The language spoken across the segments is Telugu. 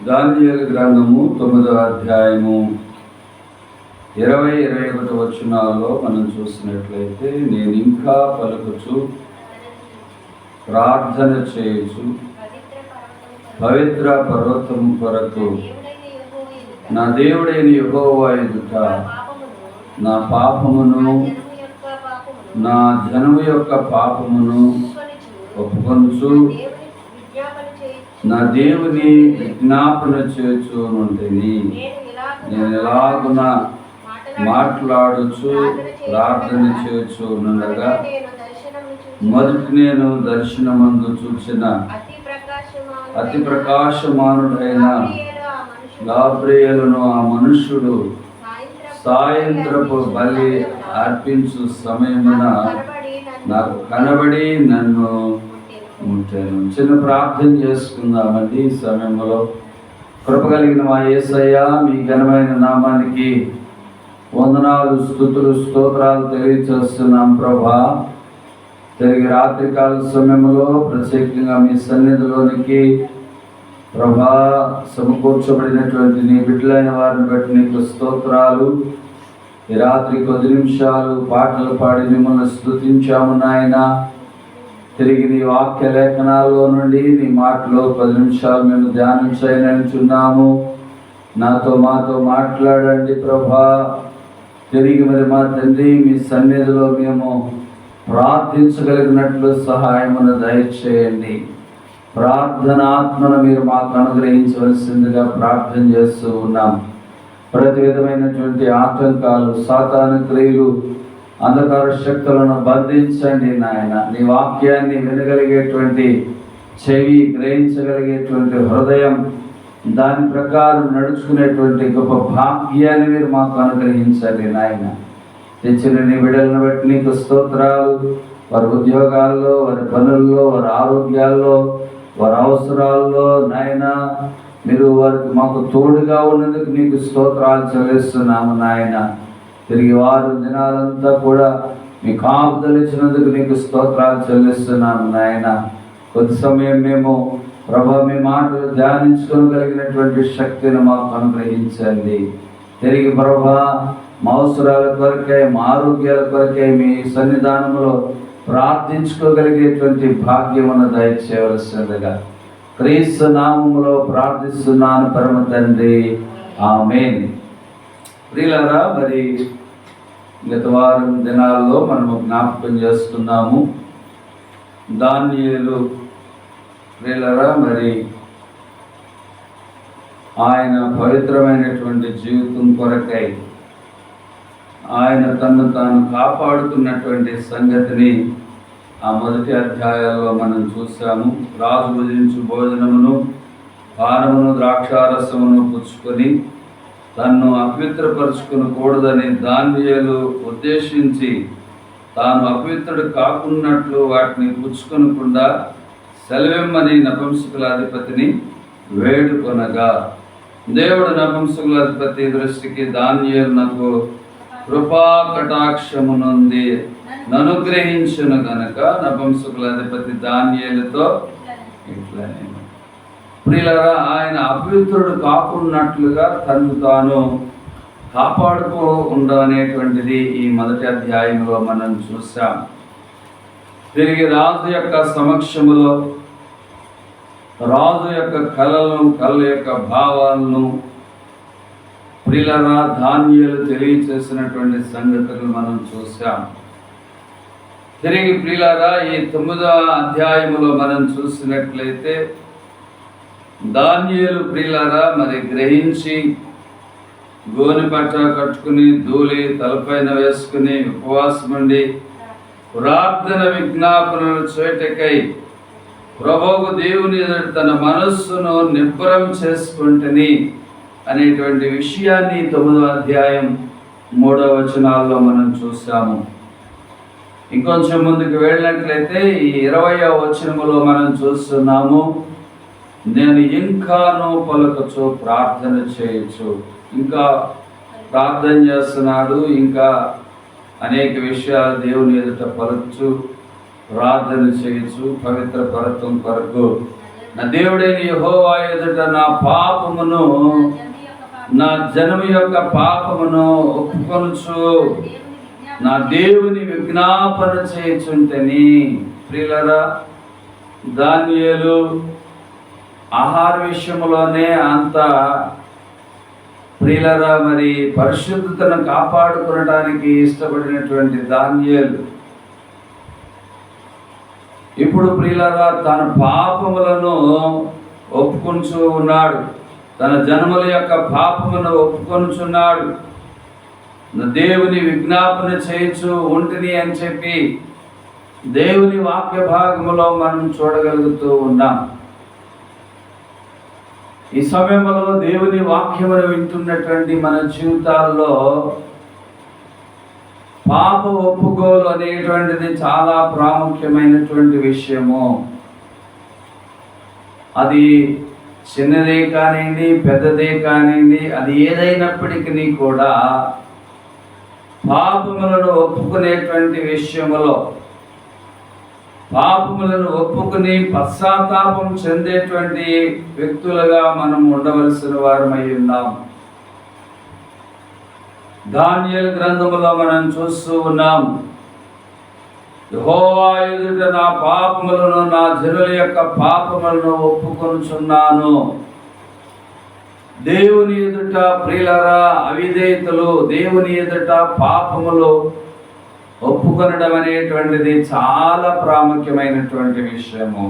దానియేలు గ్రంథము 9వ అధ్యాయము 20-21 వచనాల్లో మనం చూసినట్లయితే, నేను ఇంకా పలుకుచు ప్రార్థన చేయుచు పవిత్ర పర్వతము కొరకు నా దేవుడైన యెహోవా ఎదుట నా పాపమును నా జనము యొక్క పాపమును ఒప్పుకొనుచు నా దేవుని విజ్ఞాపన చేయుచునుంటిని. నేను ఎలాగున మాట్లాడుచు ప్రార్థన చేయుచునుండగా మొదటి నేను దర్శనమందు చూచిన అతి ప్రకాశమానుడైన గాబ్రియేలును ఆ మనుష్యుడు సాయంత్రపు బలి అర్పించు సమయమున నాకు కనబడి నన్ను ముట్టాను. చిన్న ప్రార్థన చేసుకుందామండి. ఈ సమయంలో కృప కలిగిన మా యేసయ్య, మీ ఘనమైన నామానికి వందనాలు, స్తుతులు, స్తోత్రాలు తెలియచేస్తున్నాం ప్రభా. తిరిగి రాత్రికాల సమయంలో ప్రత్యేకంగా మీ సన్నిధిలోనికి ప్రభా సమకూర్చబడినటువంటి నీ బిడ్డలైన వారిని బట్టి నీకు స్తోత్రాలు. ఈ రాత్రి 10 నిమిషాలు పాటలు పాడి మిమ్మల్ని స్తుతించాము నాయన. తిరిగి నీ వాక్య లేఖనాల్లో నుండి నీ మాటలో 10 నిమిషాలు మేము ధ్యానించాలనుచున్నాము. మాతో మాట్లాడండి ప్రభా. తిరిగి మరి మా తండ్రి, మీ సన్నిధిలో మేము ప్రార్థించగలిగినట్లు సహాయమును దయచేయండి. ప్రార్థనాత్మను మీరు మాకు అనుగ్రహించవలసిందిగా ప్రార్థన చేస్తూ ఉన్నాం. ప్రతి విధమైనటువంటి ఆటంకాలు, సాతాను క్రియలు, అంధకార శక్తులను బంధించండి నాయన. నీ వాక్యాన్ని వినగలిగేటువంటి చెవి, గ్రహించగలిగేటువంటి హృదయం, దాని ప్రకారం నడుచుకునేటువంటి గొప్ప భాగ్యాన్ని మీరు మాకు అనుగ్రహించండి నాయన. తెచ్చిన నీ బిడ్డలను బట్టి నీకు స్తోత్రాలు. వారి ఉద్యోగాల్లో, వారి పనుల్లో, వారి ఆరోగ్యాల్లో, వారి అవసరాల్లో నాయన మీరు వారికి మాకు తోడుగా ఉన్నందుకు నీకు స్తోత్రాలు చెల్లిస్తున్నాము నాయన. తిరిగి వారు దినాలంతా కూడా మీ కాపుదలు ఇచ్చినందుకు నీకు స్తోత్రాలు చెల్లిస్తున్నాము నాయన. కొద్ది సమయం మేము ప్రభా మీ మాటలు ధ్యానించుకోగలిగినటువంటి శక్తిని మాకు అనుగ్రహించండి. తిరిగి ప్రభా మా అవసరాల కొరకై, మా ఆరోగ్యాల కొరకై మీ సన్నిధానంలో ప్రార్థించుకోగలిగేటువంటి భాగ్యమును దయచేయవలసిందిగా క్రీస్తు నామములో ప్రార్థిస్తున్నాను పరమ తండ్రి, ఆమేన్. ప్రియులారా, మరి గత వారం దినాల్లో మనము జ్ఞాపకం చేస్తున్నాము దానియేలు. ప్రియులారా, మరి ఆయన పవిత్రమైనటువంటి జీవితం కొరకై ఆయన తను తాను కాపాడుతున్నటువంటి సంగతిని ఆ మొదటి అధ్యాయాల్లో మనం చూసాము. రాజు భుజించు భోజనమును, పానమును, ద్రాక్షారసమును పుచ్చుకొని తన్ను అపవిత్రపరుచుకునకూడదని దానియేలు ఉద్దేశించి తాను అపవిత్రుడు కాకున్నట్లు వాటిని పుచ్చుకొనకుండా సెలవిమ్మని నపుంసకుల అధిపతిని వేడుకొనగా, దేవుడు నపుంసకుల అధిపతి దృష్టికి దానియేలునకు కృపా కటాక్షమునుంది ననుగ్రహించును గనక నపుంసకుల అధిపతి దానియేలుతో ఇట్లనే. ప్రియులారా, ఆయన అపవిత్రుడు కాకున్నట్లుగా తను తాను కాపాడుకోకుండా అనేటువంటిది ఈ మొదటి అధ్యాయంలో మనం చూసాం. తిరిగి రాజు యొక్క సమక్షములో రాజు యొక్క కళల యొక్క భావాలను ప్రియులారా దానియేలు తెలియచేసినటువంటి సంగతులు మనం చూసాం. తిరిగి ప్రియులారా ఈ 9వ అధ్యాయములో మనం చూసినట్లయితే దానియేలు ప్రియులారా మరి గ్రహించి గోనె పట్ట కట్టుకుని ధూళి తలపైన వేసుకుని ఉపవాసం ఉండి ప్రార్థన విజ్ఞాపనలు చేయటకై ప్రభువు దేవుని తన మనస్సును నిబ్బరం చేసుకుంటుని అనేటువంటి విషయాన్ని 9వ అధ్యాయం 3వ వచనాల్లో మనం చూసాము. ఇంకొంచెం ముందుకు వెళ్ళినట్లయితే ఈ 20వ వచనములో మనం చూస్తున్నాము, నేను ఇంకాను పలుకచు ప్రార్థన చేయొచ్చు. ఇంకా ప్రార్థన చేస్తున్నాడు. ఇంకా అనేక విషయాలు దేవుని ఎదుట పలుకుచు ప్రార్థన చేయొచ్చు. పవిత్ర పరత్వం కొరకు నా దేవుడైన యెహోవా ఎదుట నా జనము యొక్క పాపమును ఒప్పుకొనుచు నా దేవుని విజ్ఞాపన చేయుచుంటని. ప్రియులారా, దానియేలు ఆహార విషయంలోనే అంత ప్రియులారా మరి పరిశుద్ధతను కాపాడుకోవడానికి ఇష్టపడినటువంటి దానియేలు ఇప్పుడు ప్రియులారా తన పాపములను ఒప్పుకొనుచు ఉన్నాడు. తన జన్మల యొక్క పాపమును ఒప్పుకొనుచున్నాడు. దేవుని విజ్ఞాపన చేయించు ఉంటిని అని చెప్పి దేవుని వాక్య భాగములో మనం చూడగలుగుతూ ఉన్నాం. ఈ సమయంలో దేవుని వాక్యమును వింటున్నటువంటి మన జీవితాల్లో పాప ఒప్పుకోలు అనేటువంటిది చాలా ప్రాముఖ్యమైనటువంటి విషయము. అది చిన్నదే కానివ్వండి, పెద్దదే కానివ్వండి, అది ఏదైనప్పటికీ కూడా పాపములను ఒప్పుకునేటువంటి విషయములో, పాపములను ఒప్పుకుని పశ్చాత్తాపం చెందేటువంటి వ్యక్తులుగా మనం ఉండవలసిన వారమై ఉన్నాం. దానియేలు గ్రంథములో మనం చూస్తూ ఉన్నాం, యెహోవా ఎదుట నా పాపములను నా జనుల యొక్క పాపములను ఒప్పుకొనుచున్నాను. దేవుని ఎదుట ప్రియులారా అవిధేయతలు, దేవుని ఎదుట పాపములు ఒప్పుకొనడం అనేటువంటిది చాలా ప్రాముఖ్యమైనటువంటి విషయము.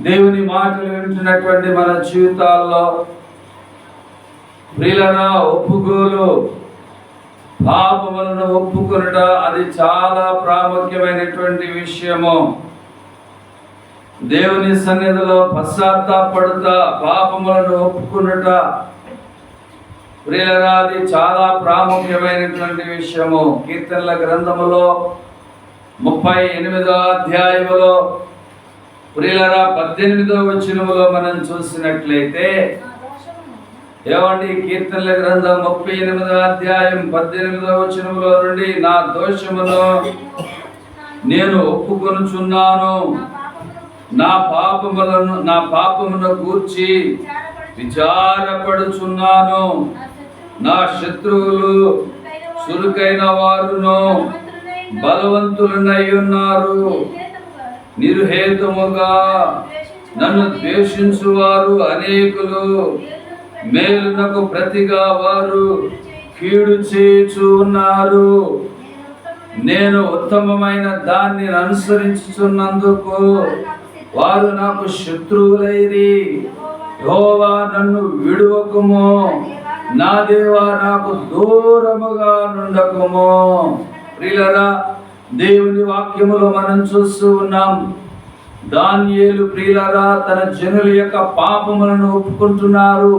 దేవుని మాటలు వింటున్నటువంటి మన జీవితాల్లో ప్రియులారా ఒప్పుకోలు, పాపములను ఒప్పుకొనుట అది చాలా ప్రాముఖ్యమైనటువంటి విషయము. దేవుని సన్నిధిలో పశ్చాత్తాపడుట, పాపములను ఒప్పుకొనుట ప్రియులారా అది చాలా ప్రాముఖ్యమైనటువంటి విషయము. కీర్తనల గ్రంథములో 38వ అధ్యాయములో ప్రియులారా 18వ వచనములో మనం చూసినట్లయితే ఏమండి, కీర్తనల గ్రంథం 38వ అధ్యాయం 18వ వచనములో నుండి నా దోషమును నేను ఒప్పుకొనుచున్నాను, నా పాపమును గూర్చి విచారపడుచున్నాను, నా శత్రువులు చురుకైన వారును బలవంతులనై ఉన్నారు, నిర్హేతుముగా నన్ను ద్వేషించువారు అనేకులు, మేలునకు ప్రతిగా వారు కీడు చేయుచు ఉన్నారు. నేను ఉత్తమమైన దాన్ని అనుసరించుచున్నందుకు వారు నాకు శత్రువులైరి. యెహోవా నన్ను విడువకుము, నా దేవా నాకు దూరముగా నుండకుము. ప్రియులారా, దేవుని వాక్యములో మనం చూస్తూ ఉన్నాం, దానియేలు ప్రియులారా తన జనుల యొక్క పాపములను ఒప్పుకుంటున్నారు.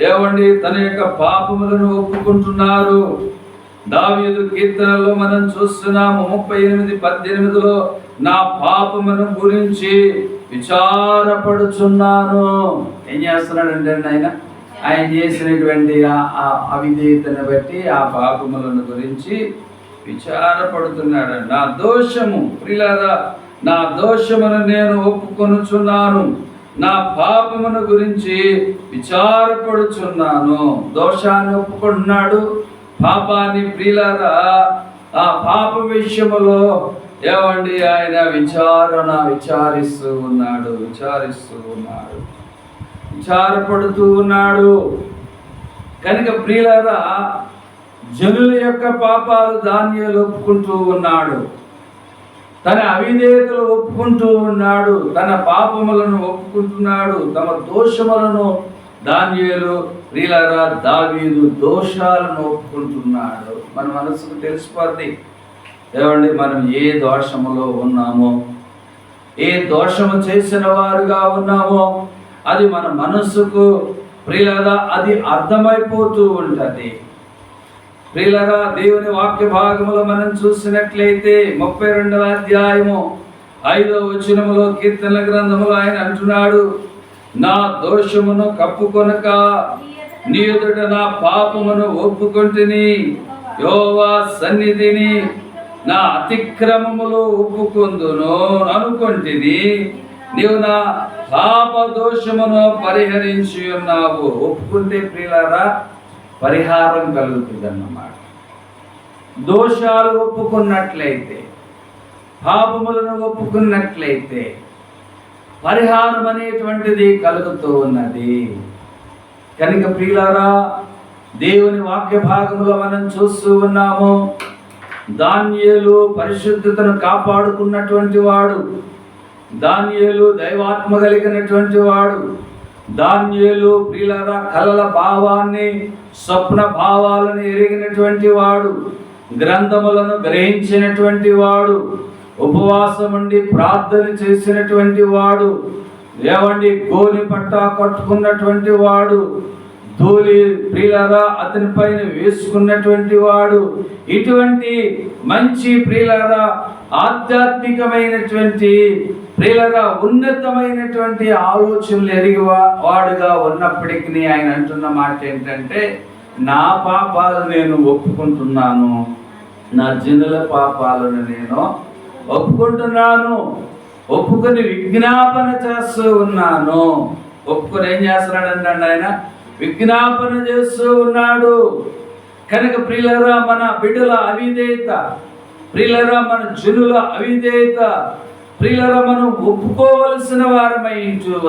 ఏవండి, తన యొక్క పాపములను ఒప్పుకుంటున్నారు. దావీదు కీర్తనలో మనం చూస్తున్నాము 38:18లో నా పాపమును గురించి విచారపడుచున్నాను. ఏం చేస్తున్నాడంటే ఆయన చేసినటువంటి ఆ అవిధేయతను బట్టి ఆ పాపములను గురించి విచారపడుతున్నాడు. నా దోషము ప్రియులారా, నా దోషమును నేను ఒప్పుకొనుచున్నాను, నా పాపమును గురించి విచారపడుచున్నాను. దోషాన్ని ఒప్పుకుంటున్నాడు, పాపాన్ని ప్రియులారా ఆ పాప విషయములో ఏమండి ఆయన విచారిస్తూ ఉన్నాడు, విచారపడుతూ ఉన్నాడు. కనుక ప్రియులారా జనుల యొక్క పాపాలు దానియేలు ఒప్పుకుంటూ ఉన్నాడు, తన అవిధేయతలు ఒప్పుకుంటూ ఉన్నాడు, తన పాపములను ఒప్పుకుంటున్నాడు, తమ దోషములను దానియేలు ప్రియులారా దావీదు దోషాలను ఒప్పుకుంటున్నాడు. మన మనసుకు తెలిసిపోద్ది ఏమండి మనం ఏ దోషములో ఉన్నామో, ఏ దోషము చేసిన వారుగా ఉన్నామో అది మన మనస్సుకు ప్రియులారా అది అర్థమైపోతూ ఉంటది. ప్రియులారా దేవుని వాక్య భాగములో మనం చూసినట్లయితే 32వ అధ్యాయము 5వ వచనములో కీర్తనల గ్రంథములో ఆయన అంటున్నాడు, నా దోషమును కప్పుకొనక నీ ఎదుట నా పాపమును ఒప్పుకొంటిని, యెహోవా సన్నిధిని నా అతిక్రమములు ఒప్పుకొందును అనుకొంటిని, నీవు నా పాప దోషమును పరిహరించి ఉన్నావు. ఒప్పుకుంటే ప్రియులారా పరిహారం కలుగుతుంది అన్నమాట. దోషాలు ఒప్పుకున్నట్లయితే, పాపములను ఒప్పుకున్నట్లయితే పరిహారం అనేటువంటిది కలుగుతూ ఉన్నది. కనుక ప్రియులారా, దేవుని వాక్య భాగంలో మనం చూస్తూ ఉన్నాము, దానియేలు పరిశుద్ధతను కాపాడుకున్నటువంటి వాడు, దానియేలు దైవాత్మ కలిగినటువంటి వాడు, దానియేలు ప్రియులారా కలల భావాన్ని, స్వప్న భావాలను ఎరిగినటువంటి వాడు, గ్రంథములను గ్రహించినటువంటి వాడు, ఉపవాసం ఉండి ప్రార్థన చేసినటువంటి వాడు, ఏవండి గోని పట్టా కట్టుకున్నటువంటి వాడు, ధూళి ప్రియులారా అతని పైన వేసుకున్నటువంటి వాడు, ఇటువంటి మంచి ప్రియులారా ఆధ్యాత్మికమైనటువంటి ప్రియులారా ఉన్నతమైనటువంటి ఆలోచనలు ఎరిగి వాడుగా ఉన్నప్పటికీ ఆయన అంటున్న మాట ఏంటంటే, నా పాపాలు నేను ఒప్పుకుంటున్నాను, నా జనుల పాపాలను నేను ఒప్పుకుంటున్నాను, ఒప్పుకొని విజ్ఞాపన చేస్తూ ఉన్నాను. ఒప్పుకొని ఏం చేస్తున్నాడంటే ఆయన విజ్ఞాపన చేస్తూ ఉన్నాడు. కనుక ప్రియులారా మన బిడ్డల అవిధేయత, ప్రియులారా మన జనుల అవిధేయత, ప్రియులారా మనం ఒప్పుకోవలసిన వారమై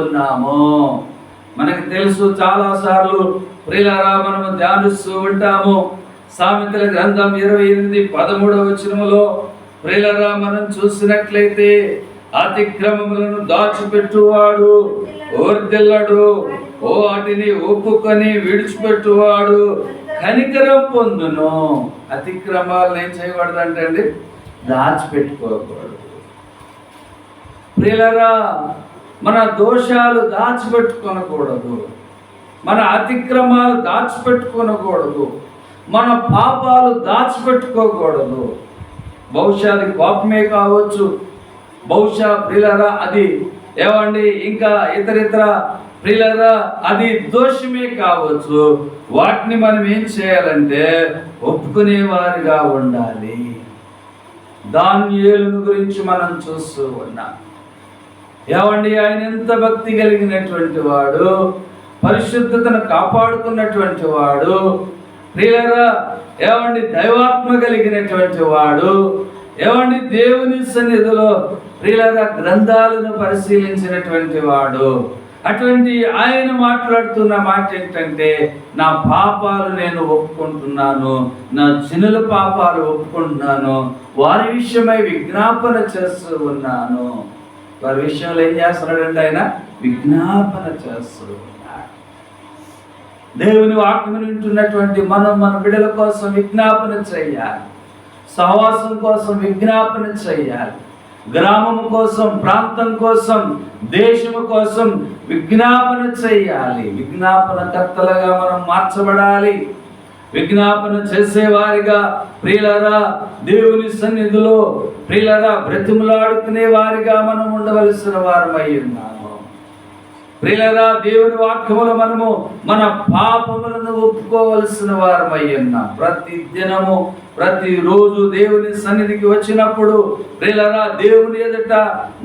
ఉన్నాము. మనకు తెలుసు, చాలాసార్లు ప్రియులారా మనము ధ్యానిస్తూ ఉంటాము. సామెతల గ్రంథం 28:13 ప్రియులారా మనం చూసినట్లయితే, అతిక్రమములను దాచిపెట్టువాడు ఓర్దెల్లడు, వాటిని ఒప్పుకొని విడిచిపెట్టువాడు కనికరం పొందును. అతిక్రమాలను ఏం చేయకూడదంటే అండి, దాచిపెట్టుకోకూడదు. ప్రియులారా మన దోషాలు దాచిపెట్టుకోనకూడదు, మన అతిక్రమాలు దాచిపెట్టుకోనకూడదు, మన పాపాలు దాచిపెట్టుకోకూడదు. బహుశా అది కోపమే కావచ్చు, బహుశా ప్రియులారా అది ఏమండి ఇంకా ఇతరితర ప్రియులారా అది దోషమే కావచ్చు. వాటిని మనం ఏం చేయాలంటే ఒప్పుకునేవారిగా ఉండాలి. దానియేలును గురించి మనం చూస్తూ ఉన్నాం. ఏమండి ఆయన ఎంత భక్తి కలిగినటువంటి వాడు, పరిశుద్ధతను కాపాడుకున్నటువంటి వాడు, ప్రియులారా ఏమండి దైవాత్మ కలిగినటువంటి వాడు, ఏమండి దేవుని సన్నిధిలో ప్రియులారా గ్రంథాలను పరిశీలించినటువంటి వాడు. అటువంటి ఆయన మాట్లాడుతున్న మాట ఏంటంటే, నా పాపాలు నేను ఒప్పుకుంటున్నాను, నా జనుల పాపాలు ఒప్పుకుంటున్నాను, వారి విషయమై విజ్ఞాపన చేస్తూ ఉన్నాను. వారి విషయంలో ఏం చేస్తున్నాడంటే ఆయన విజ్ఞాపన చేస్తూ ఉన్నాడు. దేవుని వాక్యం వింటున్నటువంటి మనం మన బిడ్డల కోసం విజ్ఞాపన చేయాలి, సహవాసం కోసం విజ్ఞాపన చేయాలి, గ్రామం కోసం, ప్రాంతం కోసం, దేశము కోసం విజ్ఞాపన చేయాలి. విజ్ఞాపన కర్తలుగా మనం మార్చబడాలి. విజ్ఞాపన చేసేవారిగా ప్రియులారా దేవుని సన్నిధిలో ప్రియులారా బ్రతిమలాడుకునే వారిగా మనం ఉండవలసిన వారమై ఉన్నాము. ప్రియులారా దేవుని వాక్యములో మనము మన పాపములను ఒప్పుకోవలసిన వారమై ఉన్నాం. ప్రతి దినము ప్రతిరోజు దేవుని సన్నిధికి వచ్చినప్పుడు ప్రియులారా దేవుని ఎదుట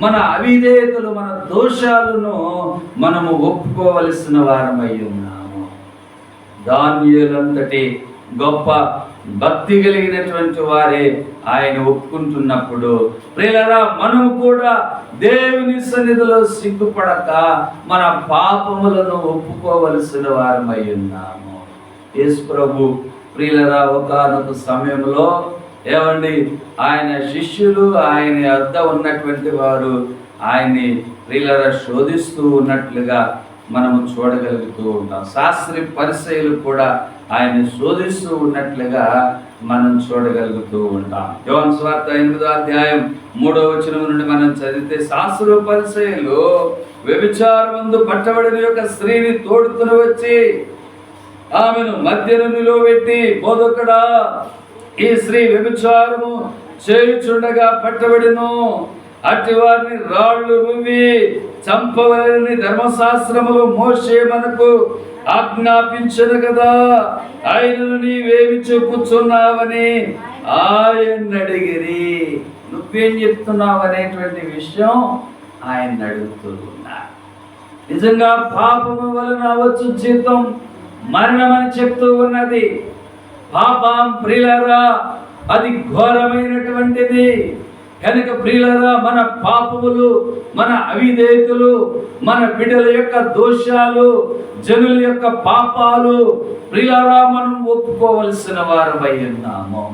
మన అవిధేయతలు, మన దోషాలను మనము ఒప్పుకోవలసిన వారమై ఉన్నాము. దానియేలంతటి గొప్ప భక్తి కలిగినటువంటి వారే ఆయన ఒప్పుకుంటున్నప్పుడు ప్రియులారా మనము కూడా దేవుని సన్నిధిలో సిగ్గుపడక మన పాపములను ఒప్పుకోవలసిన వారమై ఉన్నాము. యేసు ప్రభు ప్రియులారా ఒకానొక సమయంలో ఏమండి ఆయన శిష్యులు ఆయన వద్ద ఉన్నటువంటి వారు ఆయన్ని ప్రియులారా శోధిస్తూ ఉన్నట్లుగా మనము చూడగలుగుతూ ఉంటాం. శాస్త్రి పరిసయ్యులు కూడా ఆయన శోధిస్తూ ఉన్నట్లుగా మనం చూడగలుగుతూ ఉంటాం. యోహాను సువార్త 8:3 నుండి మనం చదివితే, శాస్త్రులు పరిసయ్యులు వ్యభిచారమందు పట్టబడిన యొక్క స్త్రీని తోడుకుని వచ్చి ఆమెను మధ్యను నిలువబెట్టి, బోధకుడా, ఈ స్త్రీ వ్యభిచారము చేయుచుండగా పట్టబడిను, అట్టి వారిని రాళ్ళు రువ్వి చంపవలని ధర్మశాస్త్రములు మోషే మనకు ఆజ్ఞాపించను కదా, ఆయనను నీవేమి చెప్పుచున్నావని ఆయన అడిగిరి. నువ్వేం చెప్తున్నావు అనేటువంటి విషయం ఆయన అడుగుతూ ఉన్నారు. నిజంగా పాపము వలన వచ్చు జీతం మరణమని చెప్తూ ఉన్నది. పాపం ప్రియులారా అది ఘోరమైనటువంటిది. కనుక ప్రియులారా, మన పాపములు, మన అవిధేయతలు, మన బిడ్డల యొక్క దోషాలు, జనుల యొక్క పాపాలు ప్రియులారా మనం ఒప్పుకోవలసిన వారమై ఉన్నాము.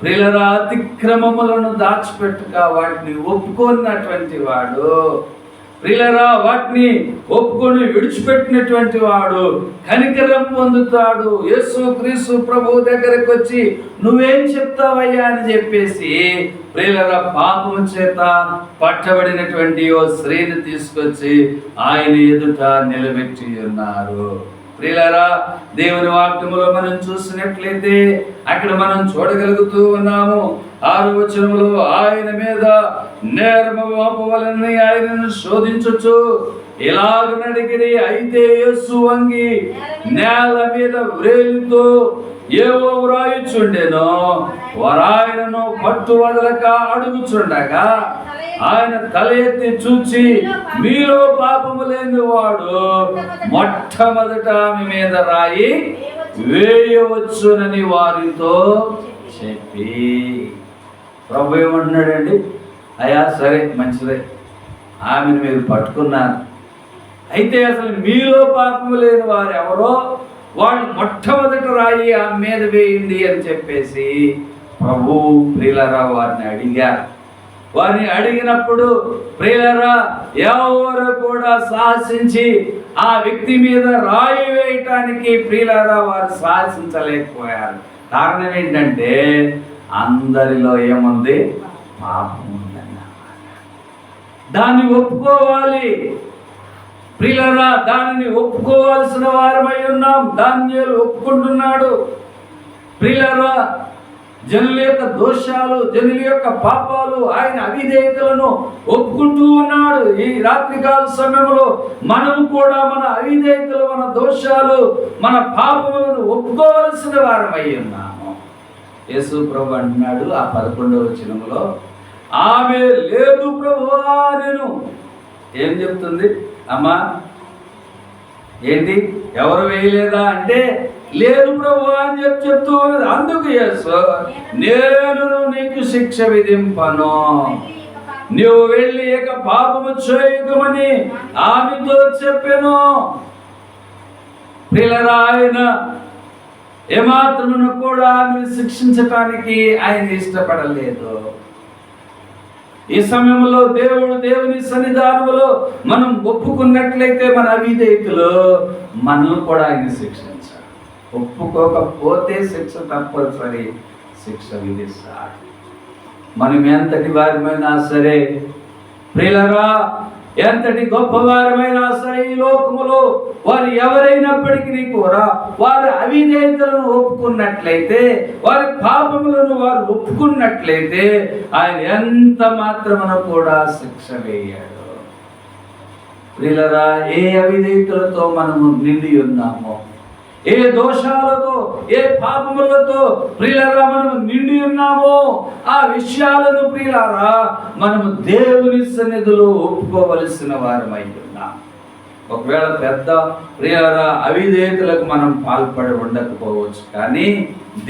ప్రియులారా, అతిక్రమములను దాచిపెట్టుక వాటిని ఒప్పుకున్నటువంటి వాడు, ప్రియులారా వాటిని ఒప్పుకొని విడిచిపెట్టినటువంటి వాడు కనికరం పొందుతాడు. యేసు క్రీస్తు ప్రభు దగ్గరకు వచ్చి నువ్వేం చెప్తావయ్యా అని చెప్పేసి ప్రియులారా పాపం చేత పట్టబడినటువంటి ఓ స్త్రీని తీసుకొచ్చి ఆయన ఎదుట నిలబెట్టి ఉన్నారు. ప్రియులారా, దేవుని వాక్యములో మనం చూసినట్లయితే అక్కడ మనం చూడగలుగుతూ ఉన్నాము. 6వ వచనములో ఆయన మీద నేరము మోపవలెనని ఆయనను శోధించుచు ఇలాగనడిగిరి. అయితే యేసు వంగి నేల మీద వ్రేలితో ఏవో వ్రాయుచుండెనో వారాయనను పట్టు వదలక అడుగుచుండగా ఆయన తల ఎత్తి చూచి మీలో పాపము లేని వాడు మొట్టమొదట ఆమె మీద రాయి వేయవచ్చునని వారితో చెప్పి, ప్రభు ఏమంటున్నాడండి? అయ్యా సరే మంచిదే, ఆమెను మీరు పట్టుకున్నారు, అయితే అసలు మీలో పాపము లేని వారు ఎవరో వాళ్ళు మొట్టమొదట రాయి ఆమె మీద వేయండి అని చెప్పేసి ప్రభు ప్రియులారా వారిని అడిగారు. వారిని అడిగినప్పుడు ప్రియులారా ఎవరు కూడా సాహసించి ఆ వ్యక్తి మీద రాయి వేయటానికి ప్రియులారా వారు సాహసించలేకపోయారు. కారణం ఏంటంటే అందరిలో ఏముంది? పాపం ఉందన్నమాట. దాన్ని ఒప్పుకోవాలి ప్రియులారా, దానిని ఒప్పుకోవాల్సిన వారమై ఉన్నాం. దానియేలు ఒప్పుకుంటున్నాడు. ప్రియులారా, జనుల యొక్క దోషాలు, జనుల యొక్క పాపాలు, ఆయన అవిధేయతలను ఒప్పుకుంటూ ఉన్నాడు. ఈ రాత్రికాల సమయంలో మనం కూడా మన అవిధేయతలు, మన దోషాలు, మన పాపములను ఒప్పుకోవలసిన వారమై ఉన్నాము. యేసు ప్రభు అంటున్నాడు ఆ 11వ వచనంలో, ఆమె లేదు ప్రభువా నేను. ఏం చెప్తుంది? అమ్మా ఏంటి, ఎవరు వేయలేదా అంటే లేదు ప్రభు అని చెప్తూ ఉన్నది. అందుకు యేసు నేను నీకు శిక్ష విధింపను, నువ్వు వెళ్ళి ఇక పాపము చేయకమని ఆమెతో చెప్పాను. ప్రియులారా, ఆయన ఏమాత్రమును కూడా ఆమెను శిక్షించటానికి ఆయన ఇష్టపడలేదు. ఈ సమయంలో దేవుని సన్నిధానంలో మనం ఒప్పుకున్నట్లయితే మన అవిధేయతలు మనల్ని కూడా ఆయన శిక్షించాలి. ఒప్పుకోకపోతే శిక్ష తప్పనిసరి శిక్ష విధిస్తాడు. మనం ఎంతటి వారమైనా సరే ప్రియులారా, ఎంతటి గొప్పవారమైనా సరే ఈ లోకములో వారు ఎవరైనప్పటికీ కూడా వారి అవిధేయతలను ఒప్పుకున్నట్లయితే, వారి పాపములను వారు ఒప్పుకున్నట్లయితే ఆయన ఎంత మాత్రమున కూడా శిక్ష వేయాడు. ప్రియులారా, ఏ అవిధేయతలతో మనము నిండి ఉన్నామో, ఏ దోషాలతో, ఏ పాపములతో ప్రియులారా మనము నిండి ఉన్నామో ఆ విషయాలను ప్రియులారా మనము దేవుని సన్నిధిలో ఒప్పుకోవలసిన వారమై ఉన్నాం. ఒకవేళ పెద్ద ప్రియులారా అవిధేయతలకు మనం పాల్పడి ఉండకపోవచ్చు, కానీ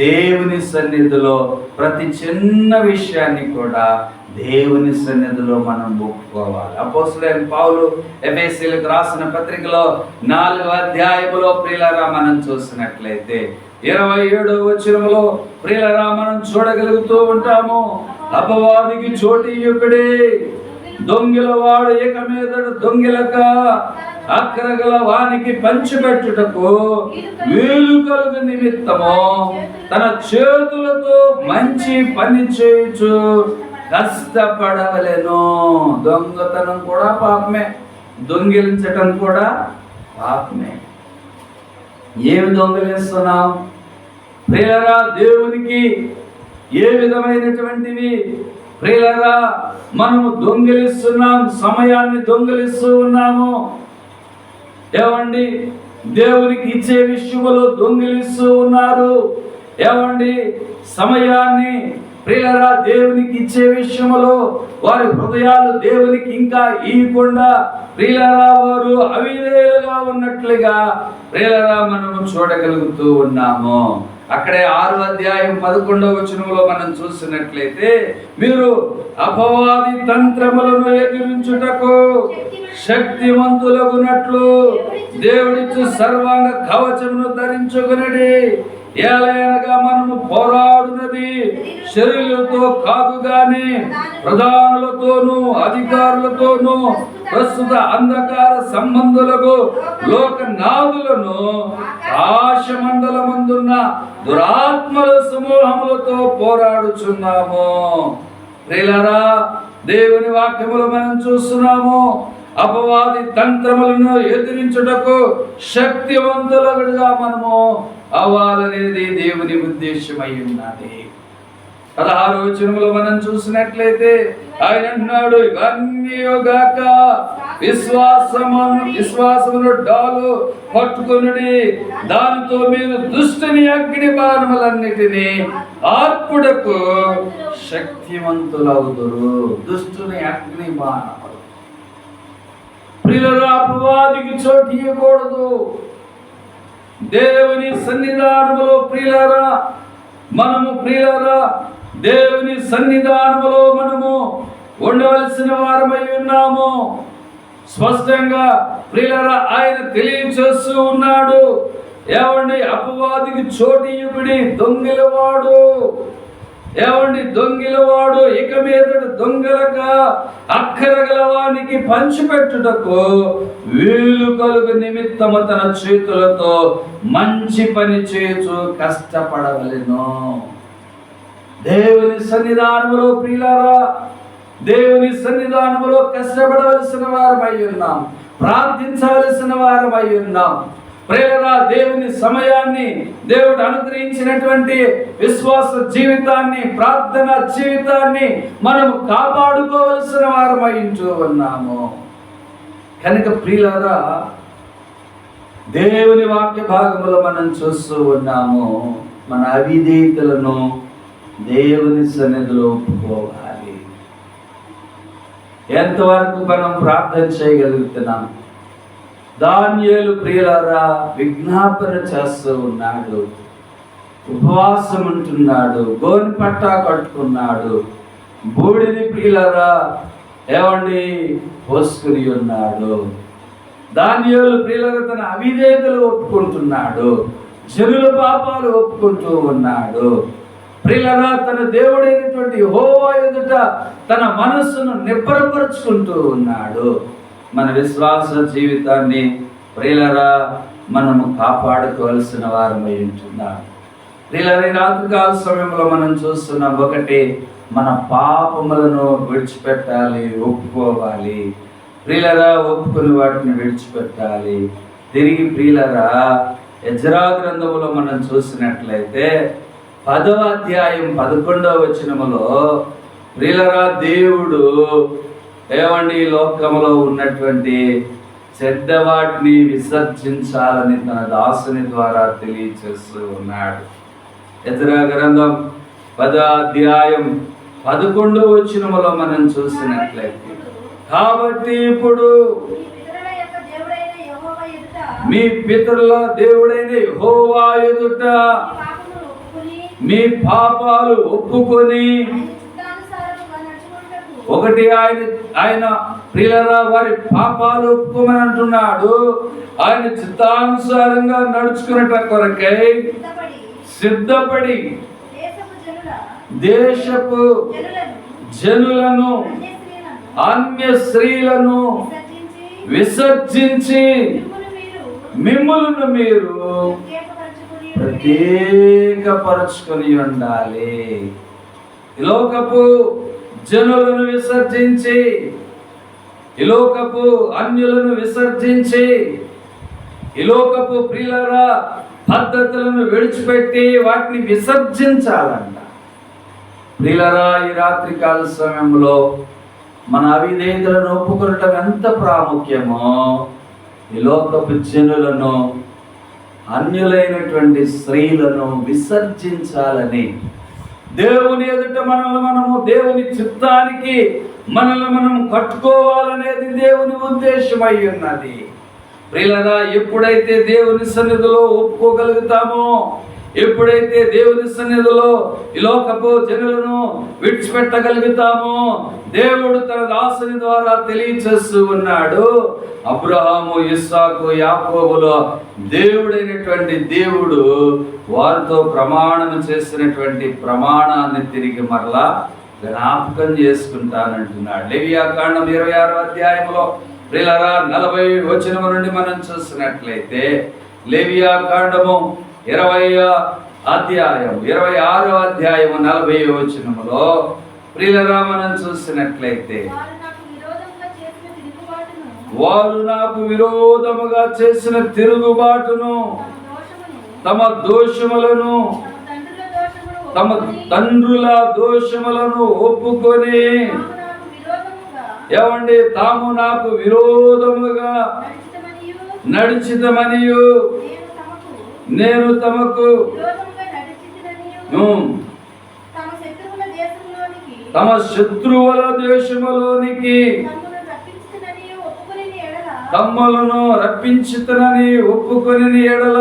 దేవుని సన్నిధిలో ప్రతి చిన్న విషయాన్ని కూడా దేవుని సన్నిధిలో మనం ఒప్పుకోవాలి. అపోస్తలుడైన పౌలు ఎఫెసీయులకు రాసిన పత్రికలో 4వ అధ్యాయములో ప్రియులారా మనం చూసినట్లయితే 27వ వచనములో ప్రియులారా మనం చూడగలుగుతూ ఉంటాము. అపవాదికి చోటు ఇయ్యుకుడే, దొంగిల వాడు ఏక మీదట దొంగిలక అక్రగల వానికి పంచిపెట్టుటకు వీలు కలుగు నిమిత్తము తన చేతులతో మంచి పని చేయుచు కష్టపడవలెను. దొంగతనం కూడా పాపమే, దొంగిలించటం కూడా పాపమే. ఏమి దొంగిలిస్తున్నాం ప్రియులారా? దేవునికి ఏ విధమైనటువంటివి ప్రియులారా మనము దొంగిలిస్తున్నాం? సమయాన్ని దొంగిలిస్తూ ఉన్నాము. ఏమండి, దేవునికి ఇచ్చే విషయంలో దొంగిలిస్తూ ఉన్నారు. ఏమండి సమయాన్ని ప్రియులారా దేవునికి ఇచ్చే విషయంలో వారి హృదయాలు దేవునికి ఇంకా ఇవ్వకుండా ప్రియులారా వారు అవిధేయులుగా ఉన్నట్లుగా ప్రియులారా మనము చూడగలుగుతూ ఉన్నాము. అక్కడే 6వ అధ్యాయం 11వ వచనంలో మనం చూసినట్లయితే, మీరు అపవాది తంత్రములను ఎదిరించుటకు శక్తివంతులగునట్లు దేవుడిచ్చు సర్వాంగ కవచమును ధరించుకునడి. ఏలయనగా మనము పోరాడునది శరీరులతో కాదు గాని ప్రధానులతోనూ అధికారులతోనూ ప్రస్తుత అంధకార సంబంధులకు లోకనాథులను ఆకాశమండలమందున్న దురాత్మల సమూహములతో పోరాడుచున్నాము. ప్రియులారా, దేవుని వాక్యములు మనం చూస్తున్నాము. అపవాది తంత్రములను ఎదిరించుటకు శక్తివంతులుగా మనము అవ్వాలనేది దేవుని ఉద్దేశమై ఉన్నది. 16వ వచనంలో మనం చూసినట్లయితే ఆయన అన్నాడు, ఇవన్నీగాక విశ్వాసమును డాలు పట్టుకొనుడి, దానితో మీరు దుష్టుని అగ్ని బాణములన్నిటినీ ఆర్పుడకు శక్తివంతులవుదురు. దుష్టుని అగ్ని బాణములు. ప్రియులారా, అపవాదికి చోటు ఇవ్వకూడదు. దేవుని సన్నిధానములో ప్రియులారా దేవుని సన్నిధానములో మనము ఉండవలసిన వారమై ఉన్నాము. స్పష్టంగా ప్రియులారా ఆయన తెలియచేస్తూ ఉన్నాడు. ఏమండి, అపవాదికి చోటు ఇవ్వబడి దొంగిలవాడు ఇక మీదట దొంగలగా అక్కరగలవానికి పంచిపెట్టుటకు వీలు కలుగు నిమిత్తము తన చేతులతో మంచి పని చేస్తూ కష్టపడవలెను. దేవుని సన్నిధానములో ప్రియులారా, దేవుని సన్నిధానములో కష్టపడవలసిన వారమై ఉన్నాం, ప్రార్థించవలసిన వారమై ఉన్నాం. ప్రియులారా, దేవుని సమయాన్ని, దేవుడు అనుగ్రహించినటువంటి విశ్వాస జీవితాన్ని, ప్రార్థన జీవితాన్ని మనం కాపాడుకోవలసిన వారమై ఉన్నాము. కనుక ప్రియులారా, దేవుని వాక్య భాగంలో మనం చూస్తూ ఉన్నాము, మన అవిధేయతలను దేవుని సన్నిధిలో ఒప్పుకోవాలి. ఎంతవరకు మనం ప్రార్థన చేయగలుగుతున్నాం? దానియేలు ప్రియులారా విజ్ఞాపన చేస్తూ ఉన్నాడు, ఉపవాసం ఉంటున్నాడు, గోని పట్టా కట్టుకున్నాడు, బూడిది ప్రియులారా ఏమండి పోసుకుని ఉన్నాడు. దానియేలు ప్రియులారా తన అవిధేయతలు ఒప్పుకుంటున్నాడు, జనుల పాపాలు ఒప్పుకుంటూ ఉన్నాడు. ప్రియులారా తన దేవుడైనటువంటి యెహోవా ఎదుట తన మనస్సును నిబ్బరపరుచుకుంటూ ఉన్నాడు. మన విశ్వాస జీవితాన్ని ప్రియులారా మనము కాపాడుకోవాల్సిన వారమై ఉంటున్నాం. ప్రియులారా, రాత్రికాల సమయంలో మనం చూస్తున్నాం, ఒకటి మన పాపములను విడిచిపెట్టాలి, ఒప్పుకోవాలి. ప్రియులారా ఒప్పుకుని వాటిని విడిచిపెట్టాలి. తిరిగి ప్రియులారా ఎజ్రా గ్రంథములో మనం చూసినట్లయితే 10వ అధ్యాయం 11వ వచనములో ప్రియులారా దేవుడు ఏమండి ఈ లోకములో ఉన్నటువంటి చెడ్డవాటిని విసర్జించాలని తన దాసుని ద్వారా తెలియచేస్తూ ఉన్నాడు. ఎజ్రా గ్రంథం 10వ అధ్యాయం 11వ వచనములో మనం చూసినట్లయితే, కాబట్టి ఇప్పుడు మీ పితరుల దేవుడైన యెహోవా ఎదుట మీ పాపాలు ఒప్పుకొని, ఒకటి ఆయన ప్రియులారా వారి పాపాలు ఒప్పుకోమని అంటున్నాడు. ఆయన చిత్తానుసారంగా నడుచుకునేట కొరకై సిద్ధపడి దేశపు జనులను అన్య స్త్రీలను విసర్జించి మిమ్ములను మీరు ప్రత్యేకపరచుకొని ఉండాలి. ఈ లోకపు జనులను విసర్జించి, ఈ లోకపు అన్యులను విసర్జించి, ఈ లోకపు ప్రియులారా పద్ధతులను విడిచిపెట్టి వాటిని విసర్జించాలంట. ప్రియులారా ఈ రాత్రికాల సమయంలో మన అవిధేయతలను ఒప్పుకొనటం ఎంత ప్రాముఖ్యమో, ఈ లోకపు జనులను అన్యులైనటువంటి స్త్రీలను విసర్జించాలని, దేవుని ఎదుట మనము దేవుని చిత్తానికి మనం కట్టుకోవాలనేది దేవుని ఉద్దేశమై ఉన్నది. ప్రియులారా, ఎప్పుడైతే దేవుని సన్నిధిలో ఒప్పుకోగలుగుతామో, ఎప్పుడైతే దేవుని సన్నిధిలో ఈ లోకపు జనులను విడిచిపెట్టగలుగుతామో, దేవుడు తన దాసుని ద్వారా తెలియచేస్తూ ఉన్నాడు. అబ్రహాము, ఇస్సాకు, యాకోబులో దేవుడైనటువంటి దేవుడు వారితో ప్రమాణం చేసినటువంటి ప్రమాణాన్ని తిరిగి మరలా జ్ఞాపకం చేసుకుంటానంటున్నాడు. లేవియాకాండం 26వ అధ్యాయంలో ప్రియులారా 40వ వచనం నుండి మనం చూసినట్లయితే, లేవియాకాండము 26వ అధ్యాయం 40వ వచనములో ప్రియులారా మనం చూసినట్లయితే, వారు నాకు విరోధముగా చేసిన తిరుగుబాటును, తమ దోషములను, తమ తండ్రుల దోషములను ఒప్పుకొని, ఏమండి, తాము నాకు విరోధముగా నడిచితమనియు, నేను తమకు తమ శత్రువుల దేశములోనికి తమ్ములను రప్పించుతనని ఒప్పుకొని ఎడల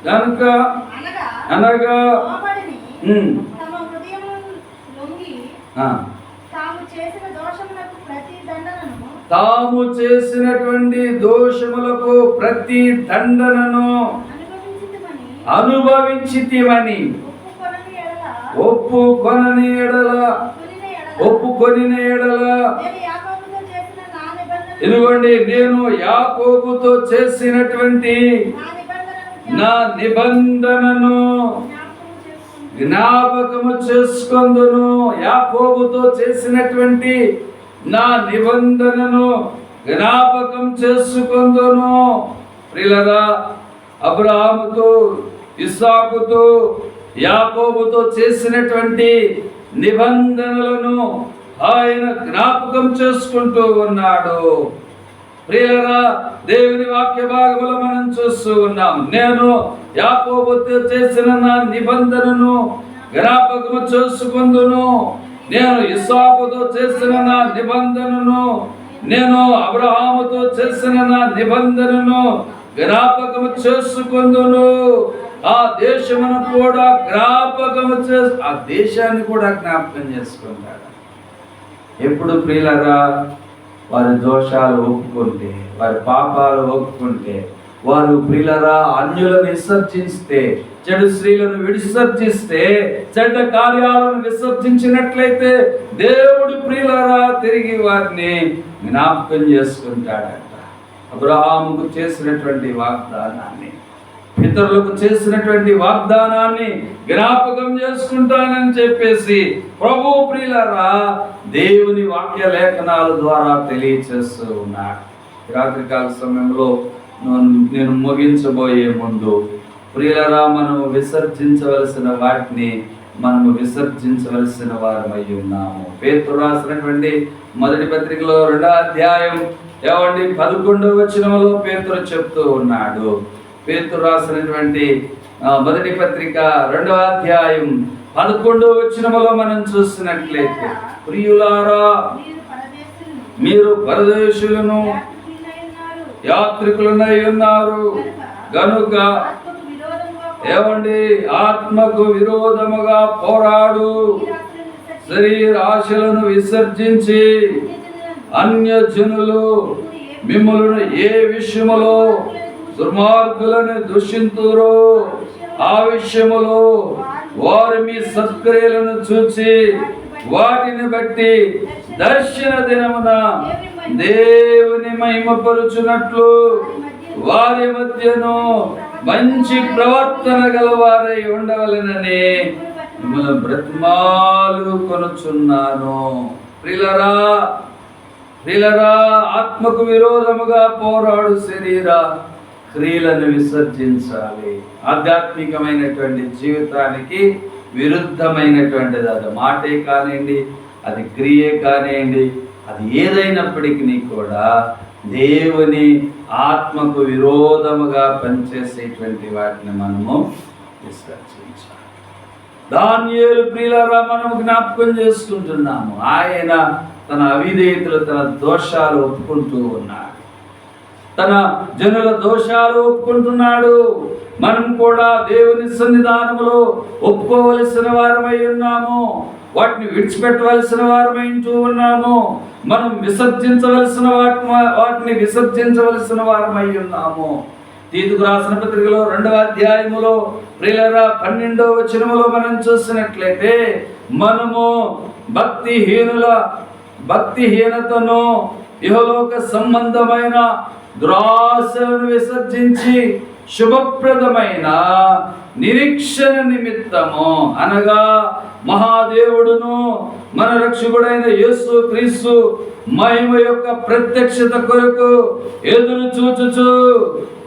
గనుక అనగా తాము చేసినటువంటి దోషములకు ప్రతి దండనను అనుభవించితివని ఒప్పుకొని ఎడల, ఇదిగోండి, నేను యాకోబుతో చేసినటువంటి నా నిబంధనను జ్ఞాపకము చేసుకొందును. యాకోబుతో చేసినటువంటి నా నిబంధనను జ్ఞాపకం చేసుకొందును. ప్రియులారా, అబ్రహాముతో, ఇస్సాకుతో, యాకోబుతో చేసినటువంటి నిబంధనలను ఆయన జ్ఞాపకం చేసుకుంటూ ఉన్నాడు. ప్రియులారా, దేవుని వాక్య భాగములో మనం చూస్తూ ఉన్నాం. నేను యాకోబుతో చేసిన నా నిబంధనను జ్ఞాపకం చేసుకొందును. నేను ఇస్సాకుతో చేసిన నా నిబంధనను, నేను అబ్రహాముతో చేసిన నా నిబంధనను జ్ఞాపకం చేసుకొందును. ఆ దేశమును కూడా ఆ దేశాన్ని కూడా జ్ఞాపకం చేసుకుంటాడు. ఎప్పుడు ప్రియులారా, వారి దోషాలు ఒప్పుకుంటే, వారి పాపాలు ఒప్పుకుంటే, వారు ప్రియులారా అన్యులను విసర్జిస్తే, చెడు స్త్రీలను విసర్జిస్తే, చెడ్డ కార్యాలను విసర్జించినట్లయితే దేవుడు ప్రియులారా తిరిగి వారిని జ్ఞాపకం చేసుకుంటాడట. అబ్రహాముకు చేసినటువంటి వాగ్దానాన్ని, పితరులకు చేసినటువంటి వాగ్దానాన్ని జ్ఞాపకం చేసుకుంటానని చెప్పేసి ప్రభు ప్రియులారా దేవుని వాక్య లేఖనాల ద్వారా తెలియచేస్తూ ఉన్నాడు. రాత్రికాల సమయంలో నేను ముగించబోయే ముందు ప్రియులారా, మనం విసర్జించవలసిన వాటిని మనము విసర్జించవలసిన వారమై ఉన్నాము. పేతురు రాసినటువంటి మొదటి పత్రికలో 2వ అధ్యాయం 11వ వచనంలో పేతురు చెప్తూ ఉన్నాడు. పేతురు రాసినటువంటి మొదటి పత్రిక 2వ అధ్యాయం 11వ వచనంలో మనం చూసినట్లయితే, ప్రియులారా, మీరు పరదేశులను యాత్రికులనై ఉన్నారు గనుక, ఏమండి, ఆత్మకు విరోధముగా పోరాడు శరీర ఆశలను విసర్జించి అన్యజనులు మిమ్ములను ఏ విషయములో దుర్మార్గులను దూషింతురో ఆ విషయములో వారు మీ సత్క్రియలను చూచి వాటిని బట్టి దర్శన దినమున దేవుని మహిమపరుచున్నట్లు వారి మధ్యను మంచి ప్రవర్తన గలవారై ఉండవలెనని మిమ్మల్ని బ్రతిమాలు కొనుచున్నాను. ప్రియులారా, ఆత్మకు విరోధముగా పోరాడు శరీర క్రియలను విసర్జించాలి. ఆధ్యాత్మికమైనటువంటి జీవితానికి విరుద్ధమైనటువంటిది అది మాటే కానివ్వండి, అది క్రియే కానివ్వండి, అది ఏదైనప్పటికీ కూడా దేవుని ఆత్మకు విరోధముగా పనిచేసేటువంటి వాటిని మనము విసర్జించాలి. దానియేలు ప్రియులారా మనం జ్ఞాపకం చేసుకుంటున్నాము. ఆయన తన అవిధేయతలు, తన దోషాలు ఒప్పుకుంటూ ఉన్నాడు. తన జనుల దోషాలు ఒప్పుకుంటున్నాడు. మనం కూడా దేవుని సన్నిధానంలో ఒప్పుకోవలసిన వారమై ఉన్నాము. వాటిని విడిచిపెట్టవలసిన వారమై ఉన్నాము. మనం వాటిని విసర్జించవలసిన వారమై ఉన్నాము. తీతుకు రాసిన పత్రికలో 2వ అధ్యాయములో ప్రియులారా 12వ వచనములో మనం చూసినట్లయితే మనము భక్తిహీనతను, ఇహలోక సంబంధమైన దురాశలను విసర్జించి శుభప్రదమైన నిరీక్షణ నిమిత్తము, అనగా మహాదేవుడును మన రక్షకుడైన యేసు క్రీస్తు మహిమ యొక్క ప్రత్యక్షత కొరకు ఎదురు చూచుచు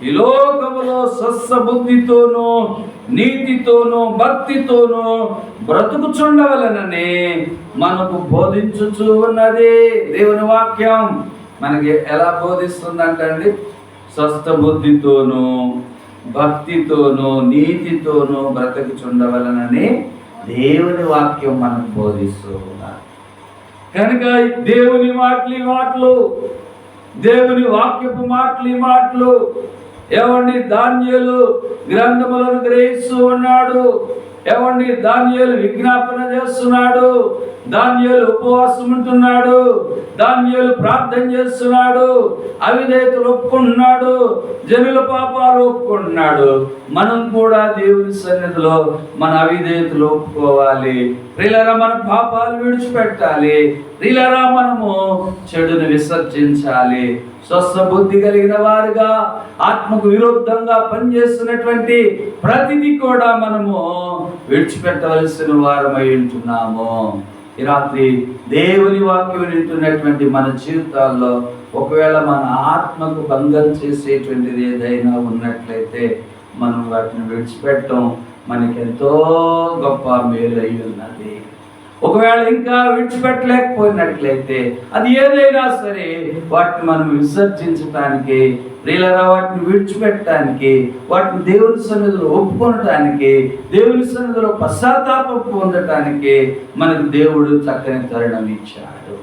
ఈ లోకములో స్వస్థబుద్ధితోనూ నీతితోనూ భక్తితోనూ బ్రతుకుచుండవలనని మనకు బోధించుచు ఉన్నది. దేవుని వాక్యం మనకి ఎలా బోధిస్తుందంటండి? స్వస్థబుద్ధితోనూ భక్తితోనూ నీతితోనూ బ్రతుకుచుండవలనని దేవుని వాక్యం మనకు బోధిస్తూ ఉన్నారు. కనుక దేవుని మాటలు దేవుని వాక్యపు మాటలు ఏమండి? దానియేలు గ్రంథములను గ్రహిస్తూ ఉన్నాడు. ఏమండి? దానియేలు విజ్ఞాపన చేస్తున్నాడు. దానియేలు ఉపవాసం ఉంటున్నాడు. దానియేలు ప్రార్థన చేస్తున్నాడు. అవిధేయతలు ఒప్పుకుంటున్నాడు. జనుల పాపాలు ఒప్పుకుంటున్నాడు. మనం కూడా దేవుని సన్నిధిలో మన అవిధేయతలు ఒప్పుకోవాలి. ప్రియులారా, మన పాపాలు విడిచిపెట్టాలి. ప్రియులారా, మనము చెడును విసర్జించాలి. స్వస్థ బుద్ధి కలిగిన వారుగా ఆత్మకు విరుద్ధంగా పనిచేస్తున్నటువంటి ప్రతిదీ కూడా మనము విడిచిపెట్టవలసిన వారమై ఉంటున్నాము. ఈ రాత్రి దేవుని వాక్యం వింటున్నటువంటి మన జీవితాల్లో ఒకవేళ మన ఆత్మకు భంగం చేసేటువంటిది ఏదైనా ఉన్నట్లయితే మనం వాటిని విడిచిపెట్టడం మనకెంతో గొప్ప మేలు అయి ఉన్నది. ఒకవేళ ఇంకా విడిచిపెట్టలేకపోయినట్లయితే అది ఏదైనా సరే వాటిని మనం విసర్జించటానికి, ప్రియులారా, వాటిని విడిచిపెట్టడానికి, వాటిని దేవుని సన్నిధిలో ఒప్పుకొనటానికి, దేవుని సన్నిధిలో పశ్చాత్తాపం పొందటానికి మనకు దేవుడు చక్కని తరుణం ఇచ్చాడు.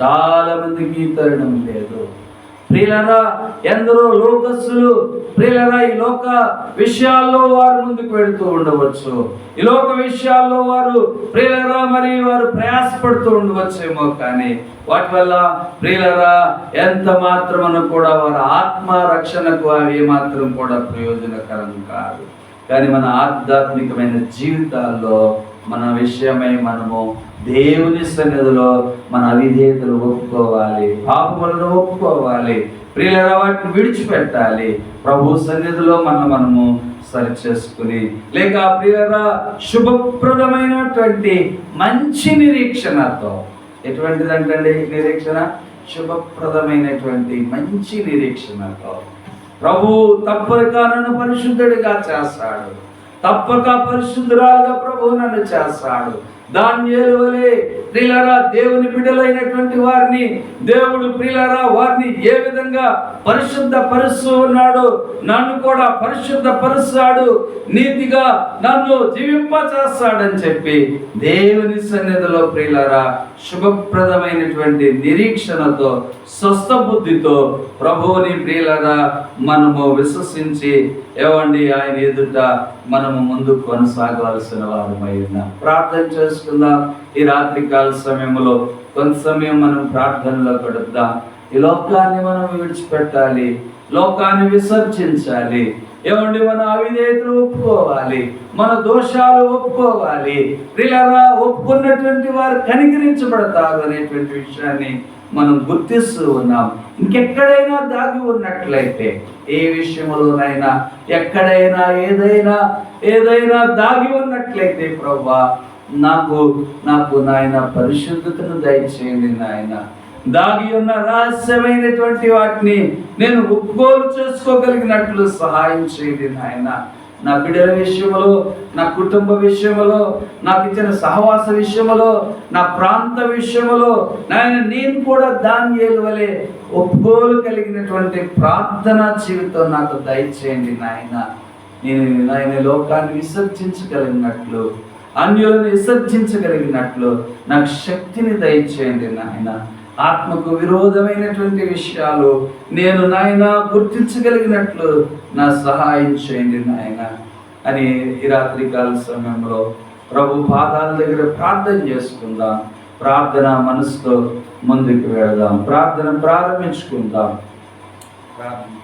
చాలా మందికి ఈ తరుణం లేదు. ప్రియులారా, ఎందరో లోకస్తులు ప్రియులారా ఈ లోక విషయాల్లో వారు ముందుకు వెళుతూ ఉండవచ్చు. ఈ లోక విషయాల్లో వారు ప్రియులారా వారు ప్రయాసపడుతూ ఉండవచ్చేమో, కానీ వాటి వల్ల ప్రియులారా ఎంత మాత్రమును కూడా వారి ఆత్మ రక్షణకు అవి మాత్రం కూడా ప్రయోజనకరం కాదు. కానీ మన ఆధ్యాత్మికమైన జీవితాల్లో మన విషయమై మనము దేవుని సన్నిధిలో మన అవిధేయతలు ఒప్పుకోవాలి, పాపములను ఒప్పుకోవాలి. ప్రియులారా, వాటిని విడిచిపెట్టాలి. ప్రభు సన్నిధిలో మనము సరి చేసుకుని, లేక ప్రియులారా శుభప్రదమైనటువంటి మంచి నిరీక్షణతో, ఎటువంటిదంటండి నిరీక్షణ? శుభప్రదమైనటువంటి మంచి నిరీక్షణతో ప్రభు తప్పక నన్ను పరిశుద్ధుడిగా చేస్తాడు, తప్పక పరిశుద్ధురాలుగా ప్రభు నన్ను చేస్తాడు. దానియేలు వలె ప్రియులారా దేవుని బిడ్డలైనటువంటి వారిని దేవుడు ప్రియులారా వారిని ఏ విధంగా పరిశుద్ధ పరుస్తూ ఉన్నాడు, నన్ను కూడా పరిశుద్ధ పరుస్తాడు, నీతిగా నన్ను జీవింపచేస్తాడని చెప్పి దేవుని సన్నిధిలో ప్రియులారా శుభప్రదమైనటువంటి నిరీక్షణతో స్వస్థ బుద్ధితో ప్రభువుని ప్రియులారా మనము విశ్వసించి ఏవండి ఆయన ఎదుట మనము ముందు కొనసాగవలసిన వారమై ఉన్నాం. ప్రార్థన చేసుకుందాం. ఈ రాత్రికాల సమయంలో కొంత సమయం మనం ప్రార్థనలో గడుపుదాం. ఈ లోకాన్ని మనం విడిచిపెట్టాలి, లోకాన్ని విసర్జించాలి. ఏమండి? మన అవిధేయతలు ఒప్పుకోవాలి, మన దోషాలు ఒప్పుకోవాలి. ప్రియులారా, ఒప్పుకున్నటువంటి వారు కనికరించబడతారు అనేటువంటి విషయాన్ని మనం గుర్తిస్తూ ఉన్నాం. ఇంకెక్కడైనా దాగి ఉన్నట్లయితే, ఏ విషయంలోనైనా ఎక్కడైనా ఏదైనా దాగి ఉన్నట్లయితే ప్రభువా నాకు నాయన పరిశుద్ధతను దయచేయండి నాయన. దాగి ఉన్న రహస్యమైనటువంటి వాటిని నేను ఒప్పుకోలు చేసుకోగలిగినట్లు సహాయం చేయండి నాయన. నా బిడ్డల విషయంలో, నా కుటుంబ విషయంలో, నాకు ఇచ్చిన సహవాస విషయంలో, నా ప్రాంత విషయంలో నాయన నేను కూడా దానియేలు వలె ఒప్పుకోలు కలిగినటువంటి ప్రార్థనా జీవితం నాకు దయచేయండి నాయన. నేను నాయన లోకాన్ని విసర్జించగలిగినట్లు, అన్యులను విసర్జించగలిగినట్లు నాకు శక్తిని దయచేయండి నాయన. ఆత్మకు విరోధమైనటువంటి విషయాలు నేను నాయన గుర్తించగలిగినట్లు నా సహాయం చేయండి నాయన అని ఈ రాత్రికాల సమయంలో ప్రభు పాదాల దగ్గర ప్రార్థన చేసుకుందాం. ప్రార్థన మనసుతో ముందుకు వెళదాం. ప్రార్థన ప్రారంభించుకుందాం. ప్రార్థన